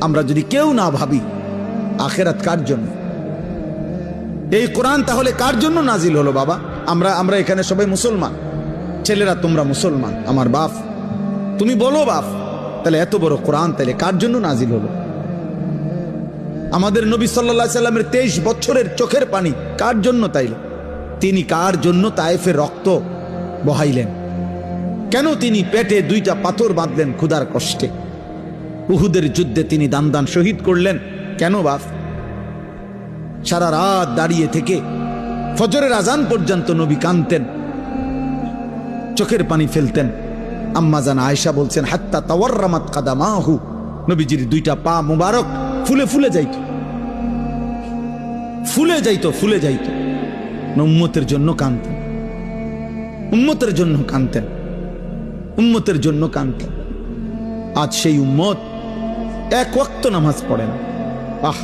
আমরা যদি কেউ না ভাবি আখেরাত কার জন্য, এই কোরআন তাহলে কার জন্য নাজিল হলো বাবা? আমরা এখানে সবাই মুসলমান, ছেলেরা তোমরা মুসলমান, আমার বাপ, তুমি বলো বাপ, তাহলে এত বড় কোরআন তাহলে কার জন্য নাজিল হলো? আমাদের নবী সাল্লাল্লাহু আলাইহি সাল্লামের 23 বছরের চোখের পানি কার জন্য তাইলে? তিনি কার জন্য তায়েফের রক্ত বহাইলেন? কেন তিনি পেটে 2টা পাথর বাঁধলেন ক্ষুধার কষ্টে? উহুদের যুদ্ধে তিনি দান দান শহীদ করলেন কেন বাপ? সারা রাত দাঁড়িয়ে থেকে ফজরের আজান পর্যন্ত নবী কাঁদতেন, চোখের পানি ফেলতেন। আম্মা জান আয়েশা বলছেন হাত্তা তাওয়াররামাত কাদামাহু, নবীজির 2টা পা মুবারক ফুলে ফুলে যাইত, ফুলে যাইত, ফুলে যাইত। উম্মতের জন্য কাঁদতেন, উম্মতের জন্য কাঁদতেন, উম্মতের জন্য কাঁদতেন। আজ সেই উম্মত এক ওয়াক্ত নামাজ পড়ে না। আহ